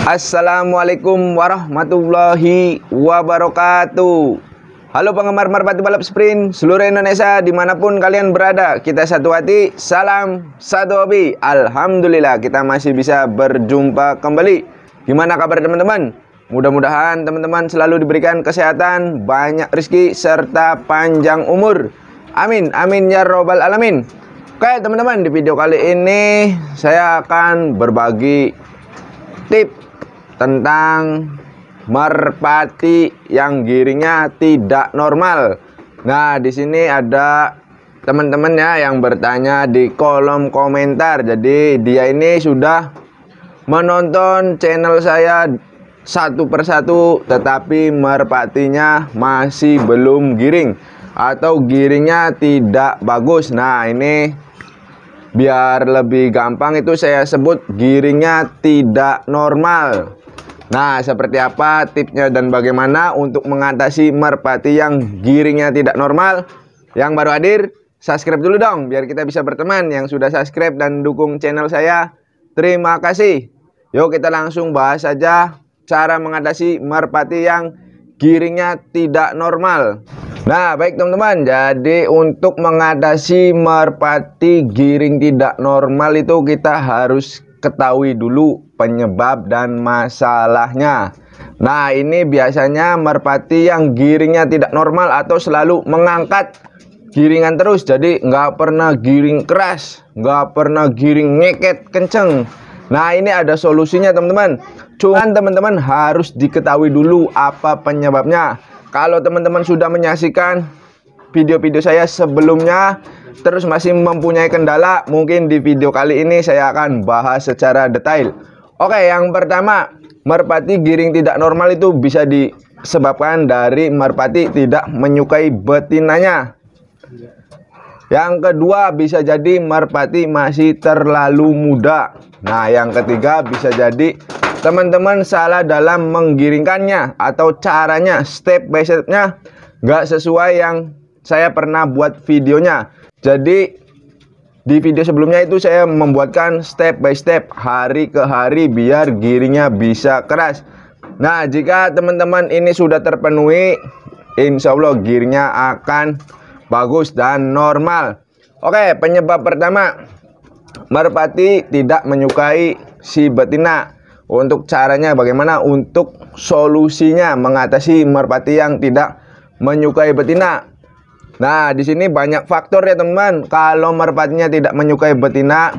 Assalamualaikum warahmatullahi wabarakatuh. Halo penggemar merpati balap sprint seluruh Indonesia, dimanapun kalian berada, kita satu hati, salam satu hobi. Alhamdulillah kita masih bisa berjumpa kembali. Gimana kabar teman-teman? Mudah-mudahan teman-teman selalu diberikan kesehatan, banyak rezeki, serta panjang umur. Amin, amin ya robbal alamin. Oke teman-teman, di video kali ini saya akan berbagi tips tentang merpati yang giringnya tidak normal. Nah, di sini ada teman-teman ya yang bertanya di kolom komentar. Jadi dia ini sudah menonton channel saya satu persatu, tetapi merpatinya masih belum giring atau giringnya tidak bagus. Nah, ini biar lebih gampang itu saya sebut giringnya tidak normal. Nah, seperti apa tipsnya dan bagaimana untuk mengatasi merpati yang giringnya tidak normal? Yang baru hadir, subscribe dulu dong biar kita bisa berteman. Yang sudah subscribe dan dukung channel saya, terima kasih. Yuk kita langsung bahas saja cara mengatasi merpati yang giringnya tidak normal. Nah, baik teman-teman, jadi untuk mengatasi merpati giring tidak normal itu kita harus ketahui dulu penyebab dan masalahnya. Nah, ini biasanya merpati yang giringnya tidak normal atau selalu mengangkat giringan terus. Jadi nggak pernah giring keras, nggak pernah giring ngeket kenceng. Nah, ini ada solusinya teman-teman. Cuman teman-teman harus diketahui dulu apa penyebabnya. Kalau teman-teman sudah menyaksikan video-video saya sebelumnya terus masih mempunyai kendala, mungkin di video kali ini saya akan bahas secara detail. Oke, yang pertama, merpati giring tidak normal itu bisa disebabkan dari merpati tidak menyukai betinanya. Yang kedua, bisa jadi merpati masih terlalu muda. Nah, yang ketiga bisa jadi teman-teman salah dalam menggiringkannya atau caranya, step by stepnya nggak sesuai yang saya pernah buat videonya. Jadi di video sebelumnya itu saya membuatkan step by step, hari ke hari biar giringnya bisa keras. Nah, jika teman-teman ini sudah terpenuhi, insya Allah giringnya akan bagus dan normal. Oke, penyebab pertama, merpati tidak menyukai si betina. Untuk caranya bagaimana, untuk solusinya mengatasi merpati yang tidak menyukai betina. Nah, di sini banyak faktor ya teman-teman. Kalau merpatinya tidak menyukai betina,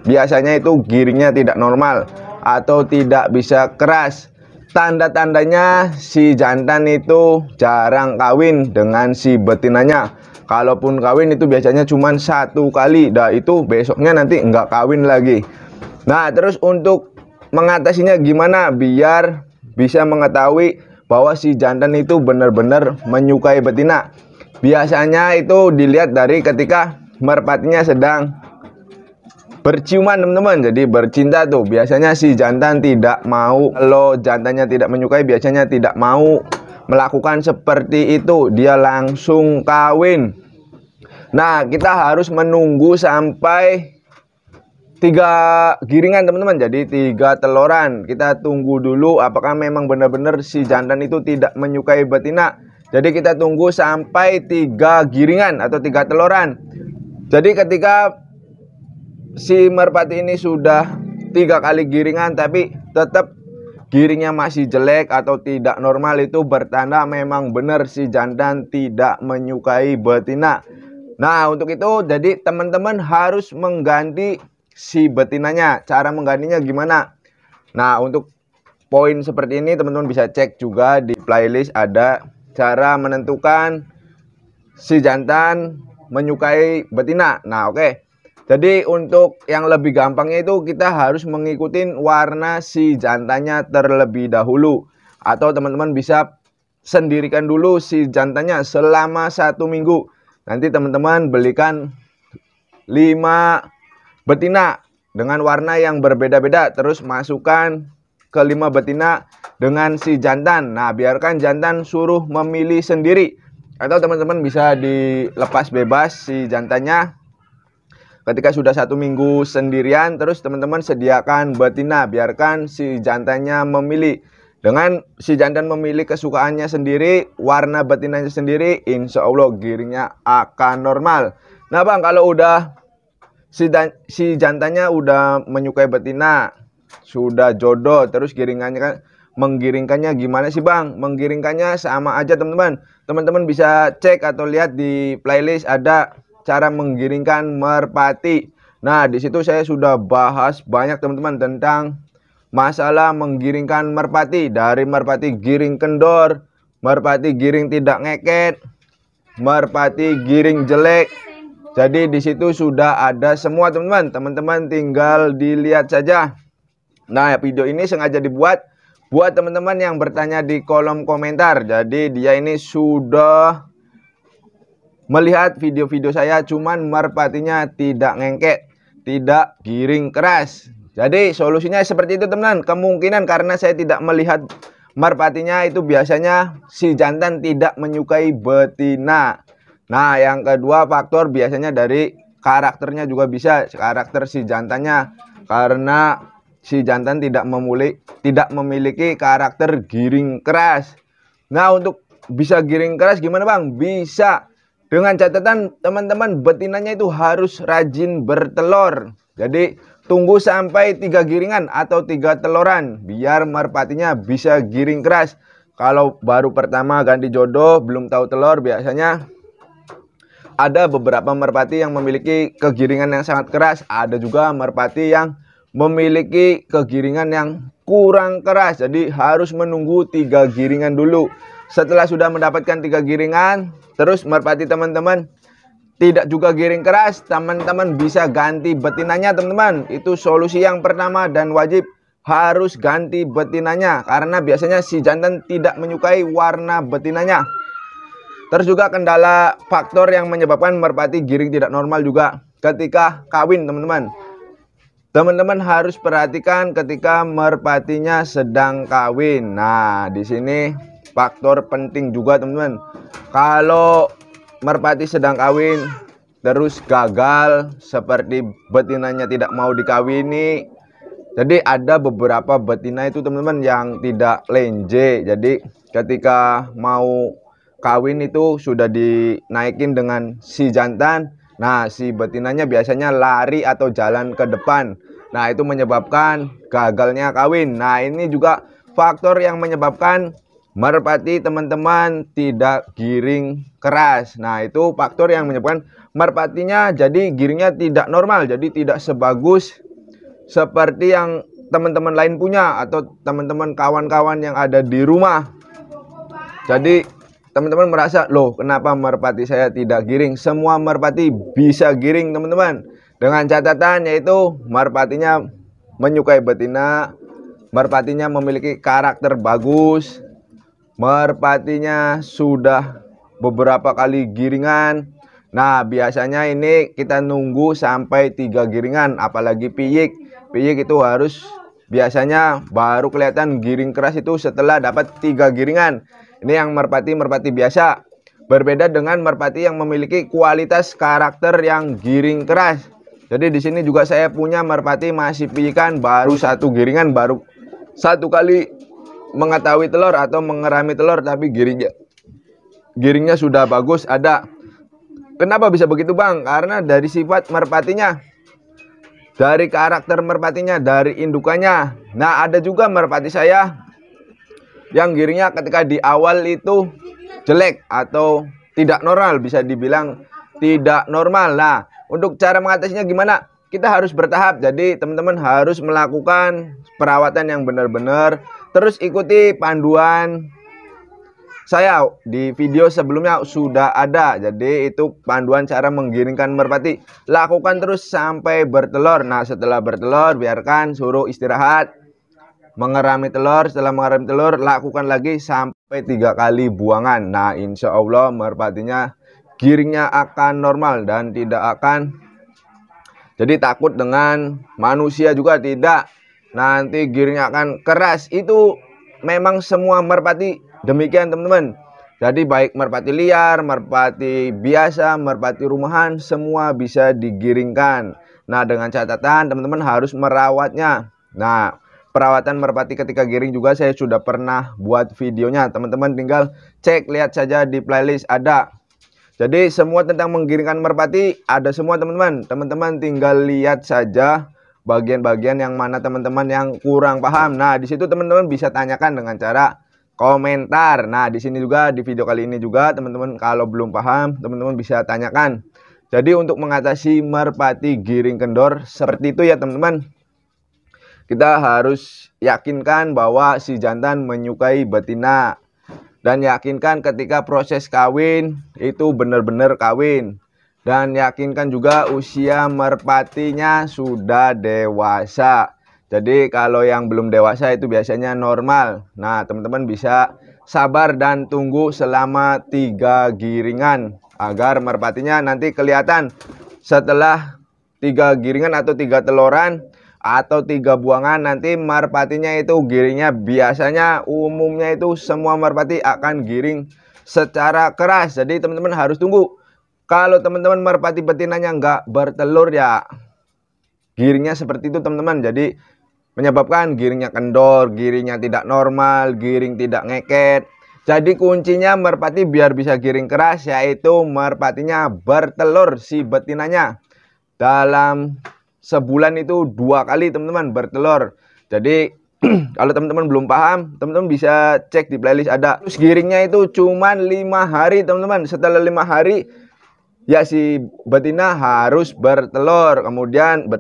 biasanya itu giringnya tidak normal atau tidak bisa keras. Tanda-tandanya si jantan itu jarang kawin dengan si betinanya. Kalaupun kawin itu biasanya cuma satu kali, dah itu besoknya nanti nggak kawin lagi. Nah, terus untuk mengatasinya gimana biar bisa mengetahui bahwa si jantan itu benar-benar menyukai betina? Biasanya itu dilihat dari ketika merpatinya sedang berciuman teman-teman. Jadi bercinta tuh biasanya si jantan tidak mau. Kalau jantannya tidak menyukai, biasanya tidak mau melakukan seperti itu, dia langsung kawin. Nah, kita harus menunggu sampai 3 giringan teman-teman, jadi 3 teloran. Kita tunggu dulu apakah memang benar-benar si jantan itu tidak menyukai betina. Jadi kita tunggu sampai 3 giringan atau 3 teloran. Jadi ketika si merpati ini sudah 3 kali giringan tapi tetap giringnya masih jelek atau tidak normal, itu bertanda memang benar si jantan tidak menyukai betina. Nah, untuk itu jadi teman-teman harus mengganti si betinanya. Cara menggantinya gimana? Nah, untuk poin seperti ini teman-teman bisa cek juga di playlist, ada cara menentukan si jantan menyukai betina. Nah, oke. Jadi untuk yang lebih gampangnya itu kita harus mengikuti warna si jantannya terlebih dahulu. Atau teman-teman bisa sendirikan dulu si jantannya selama 1 minggu. Nanti teman-teman belikan 5 betina dengan warna yang berbeda-beda, terus masukkan ke 5 betina dengan si jantan. Nah, biarkan jantan suruh memilih sendiri, atau teman-teman bisa dilepas bebas si jantannya ketika sudah 1 minggu sendirian, terus teman-teman sediakan betina, biarkan si jantannya memilih. Dengan si jantan memilih kesukaannya sendiri, warna betinanya sendiri, insya Allah giringnya akan normal. Nah bang, kalau udah si jantannya udah menyukai betina, sudah jodoh, terus giringannya kan, menggiringkannya gimana sih bang? Menggiringkannya sama aja teman-teman. Teman-teman bisa cek atau lihat di playlist ada cara menggiringkan merpati. Nah di situ saya sudah bahas banyak teman-teman tentang masalah menggiringkan merpati, dari merpati giring kendor, merpati giring tidak ngeket, merpati giring jelek. Jadi di situ sudah ada semua teman-teman. Teman-teman tinggal dilihat saja. Nah, video ini sengaja dibuat buat teman-teman yang bertanya di kolom komentar. Jadi dia ini sudah melihat video-video saya, cuman merpatinya tidak ngengket, tidak giring keras. Jadi solusinya seperti itu teman-teman. Kemungkinan karena saya tidak melihat merpatinya, itu biasanya si jantan tidak menyukai betina. Nah yang kedua faktor biasanya dari karakternya juga bisa. Karakter si jantannya, karena si jantan tidak memiliki karakter giring keras. Nah untuk bisa giring keras gimana bang? Bisa dengan catatan teman-teman, betinanya itu harus rajin bertelur. Jadi tunggu sampai 3 giringan atau 3 teloran biar merpatinya bisa giring keras. Kalau baru pertama ganti jodoh belum tahu telur, biasanya ada beberapa merpati yang memiliki kegiringan yang sangat keras, ada juga merpati yang memiliki kegiringan yang kurang keras. Jadi harus menunggu 3 giringan dulu. Setelah sudah mendapatkan 3 giringan, terus merpati teman-teman tidak juga giring keras, teman-teman bisa ganti betinanya teman-teman. Itu solusi yang pertama dan wajib harus ganti betinanya, karena biasanya si jantan tidak menyukai warna betinanya. Terus juga kendala faktor yang menyebabkan merpati giring tidak normal juga ketika kawin teman-teman. Teman-teman harus perhatikan ketika merpatinya sedang kawin. Nah di sini faktor penting juga teman-teman. Kalau merpati sedang kawin terus gagal, seperti betinanya tidak mau dikawini. Jadi ada beberapa betina itu teman-teman yang tidak lenje. Jadi ketika mau kawin itu sudah dinaikin dengan si jantan. Nah si betinanya biasanya lari atau jalan ke depan. Nah itu menyebabkan gagalnya kawin. Nah ini juga faktor yang menyebabkan merpati teman-teman tidak giring keras. Nah itu faktor yang menyebabkan merpatinya jadi giringnya tidak normal, jadi tidak sebagus seperti yang teman-teman lain punya atau teman-teman kawan-kawan yang ada di rumah. Jadi teman-teman merasa, loh kenapa merpati saya tidak giring? Semua merpati bisa giring teman-teman, dengan catatan yaitu merpatinya menyukai betina, merpatinya memiliki karakter bagus, merpatinya sudah beberapa kali giringan. Nah biasanya ini kita nunggu sampai 3 giringan, apalagi piyik. Piyik itu harus biasanya baru kelihatan giring keras itu setelah dapat 3 giringan. Ini yang merpati biasa. Berbeda dengan merpati yang memiliki kualitas karakter yang giring keras. Jadi di sini juga saya punya merpati masih piyikan, baru 1 giringan, baru 1 kali mengetahui telur atau mengerami telur, tapi giringnya sudah bagus ada. Kenapa bisa begitu bang? Karena dari sifat merpatinya, dari karakter merpatinya, dari indukannya. Nah ada juga merpati saya yang giringnya ketika di awal itu jelek atau tidak normal, bisa dibilang tidak normal. Nah untuk cara mengatasinya gimana? Kita harus bertahap. Jadi teman-teman harus melakukan perawatan yang benar-benar. Terus ikuti panduan saya di video sebelumnya sudah ada. Jadi itu panduan cara menggiringkan merpati. Lakukan terus sampai bertelur. Nah setelah bertelur biarkan, suruh istirahat, mengerami telur. Setelah mengerami telur lakukan lagi sampai 3 kali buangan. Nah insya Allah merpatinya giringnya akan normal dan tidak akan jadi takut dengan manusia juga, tidak. Nanti giringnya akan keras. Itu memang semua merpati demikian teman-teman. Jadi baik merpati liar, merpati biasa, merpati rumahan, semua bisa digiringkan. Nah, dengan catatan teman-teman harus merawatnya. Nah, perawatan merpati ketika giring juga saya sudah pernah buat videonya. Teman-teman tinggal cek, lihat saja di playlist ada. Jadi semua tentang menggiringkan merpati ada semua teman-teman. Teman-teman tinggal lihat saja bagian-bagian yang mana teman-teman yang kurang paham. Nah, di situ teman-teman bisa tanyakan dengan cara komentar. Nah, di sini juga di video kali ini juga teman-teman kalau belum paham, teman-teman bisa tanyakan. Jadi untuk mengatasi merpati giring kendor seperti itu ya teman-teman. Kita harus yakinkan bahwa si jantan menyukai betina. Dan yakinkan ketika proses kawin itu benar-benar kawin. Dan yakinkan juga usia merpatinya sudah dewasa. Jadi kalau yang belum dewasa itu biasanya normal. Nah, teman-teman bisa sabar dan tunggu selama 3 giringan. Agar merpatinya nanti kelihatan setelah 3 giringan atau 3 teloran atau 3 buangan, nanti merpatinya itu giringnya biasanya umumnya itu semua merpati akan giring secara keras. Jadi teman-teman harus tunggu. Kalau teman-teman merpati betinanya nggak bertelur ya giringnya seperti itu teman-teman. Jadi menyebabkan giringnya kendor, giringnya tidak normal, giring tidak ngeket. Jadi kuncinya merpati biar bisa giring keras yaitu merpatinya bertelur si betinanya. Dalam sebulan itu 2 kali teman-teman bertelur. Jadi kalau teman-teman belum paham, teman-teman bisa cek di playlist ada. Terus giringnya itu cuman 5 hari teman-teman. Setelah 5 hari ya si betina harus bertelur. Kemudian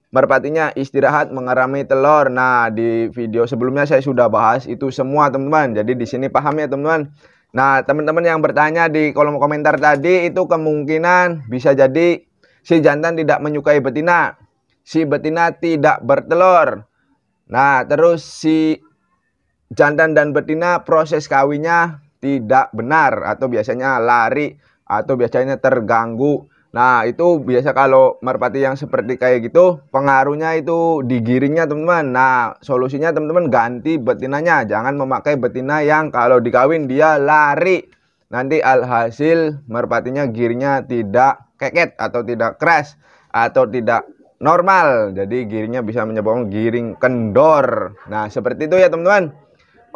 merpatinya istirahat mengerami telur. Nah, di video sebelumnya saya sudah bahas itu semua teman-teman. Jadi di sini paham ya teman-teman. Nah, teman-teman yang bertanya di kolom komentar tadi itu kemungkinan bisa jadi si jantan tidak menyukai betina, si betina tidak bertelur. Nah, terus si jantan dan betina proses kawinnya tidak benar atau biasanya lari atau biasanya terganggu. Nah, itu biasa kalau merpati yang seperti kayak gitu, pengaruhnya itu digiringnya teman-teman. Nah, solusinya teman-teman ganti betinanya. Jangan memakai betina yang kalau dikawin dia lari. Nanti alhasil merpatinya giringnya tidak keket atau tidak keras atau tidak normal. Jadi giringnya bisa menyebabkan giring kendor. Nah, seperti itu ya teman-teman.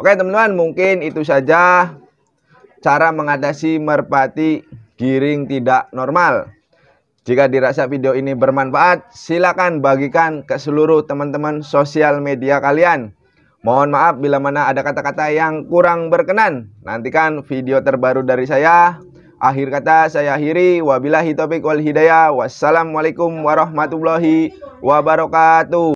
Oke teman-teman, mungkin itu saja cara mengatasi merpati giring tidak normal. Jika dirasa video ini bermanfaat, silakan bagikan ke seluruh teman-teman sosial media kalian. Mohon maaf bila mana ada kata-kata yang kurang berkenan. Nantikan video terbaru dari saya. Akhir kata saya akhiri. Wabillahi taufiq wal hidayah. Wassalamualaikum warahmatullahi wabarakatuh.